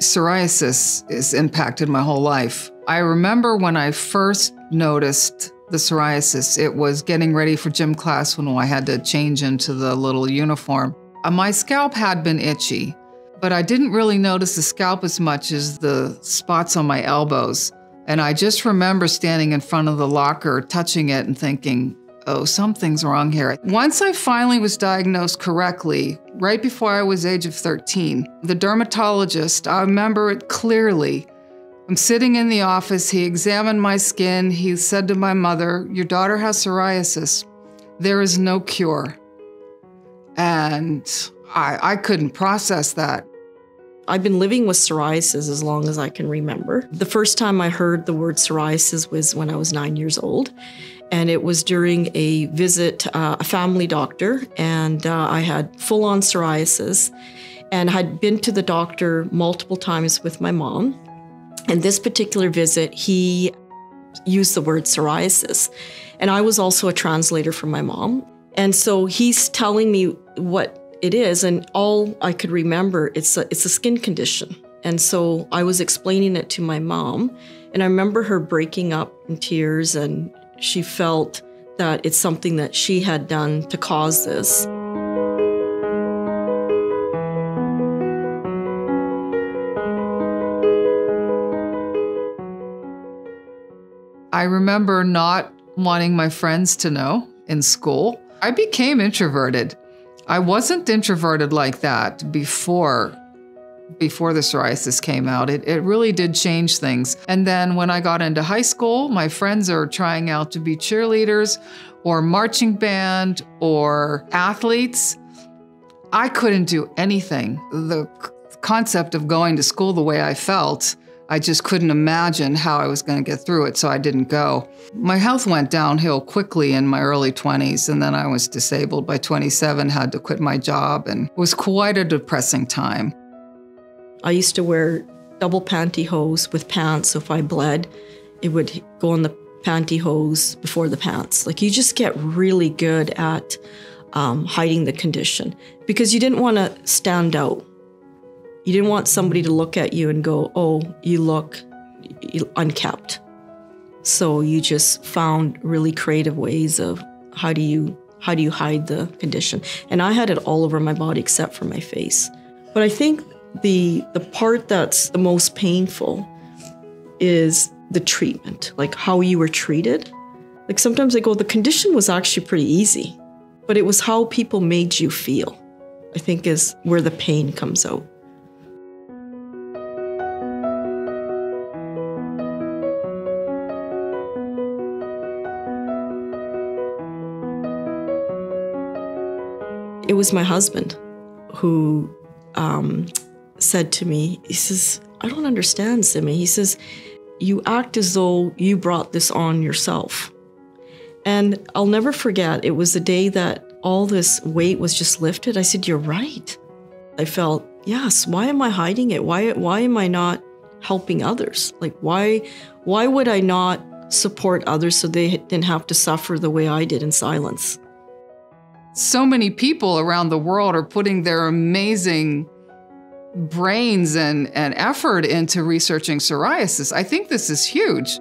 Psoriasis has impacted my whole life. I remember when I first noticed the psoriasis, it was getting ready for gym class when I had to change into the little uniform. My scalp had been itchy, but I didn't really notice the scalp as much as the spots on my elbows. And I just remember standing in front of the locker, touching it and thinking, oh, something's wrong here. Once I finally was diagnosed correctly, right before I was age of 13, the dermatologist, I remember it clearly. I'm sitting in the office, he examined my skin, he said to my mother, your daughter has psoriasis. There is no cure. And I couldn't process that. I've been living with psoriasis as long as I can remember. The first time I heard the word psoriasis was when I was 9 years old. And it was during a visit, a family doctor, and I had full-on psoriasis and had been to the doctor multiple times with my mom. And this particular visit, he used the word psoriasis. And I was also a translator for my mom. And so he's telling me what it is, and all I could remember, it's a skin condition. And so I was explaining it to my mom, and I remember her breaking up in tears, and she felt that it's something that she had done to cause this. I remember not wanting my friends to know in school. I became introverted. I wasn't introverted like that before the psoriasis came out. It really did change things. And then when I got into high school, my friends are trying out to be cheerleaders or marching band or athletes. I couldn't do anything. The concept of going to school the way I felt, I just couldn't imagine how I was going to get through it, so I didn't go. My health went downhill quickly in my early 20s, and then I was disabled by 27, had to quit my job, and it was quite a depressing time. I used to wear double pantyhose with pants, so if I bled, it would go on the pantyhose before the pants. Like, you just get really good at hiding the condition because you didn't want to stand out. You didn't want somebody to look at you and go, oh, you look unkept. So you just found really creative ways of how do you hide the condition. And I had it all over my body except for my face. But I think the part that's the most painful is the treatment, like how you were treated. Like sometimes I go, the condition was actually pretty easy, but it was how people made you feel, I think is where the pain comes out. It was my husband who said to me, he says, I don't understand, Simmie. He says, you act as though you brought this on yourself. And I'll never forget, it was the day that all this weight was just lifted. I said, you're right. I felt, yes, why am I hiding it? Why am I not helping others? Like, why would I not support others so they didn't have to suffer the way I did in silence? So many people around the world are putting their amazing brains and effort into researching psoriasis. I think this is huge.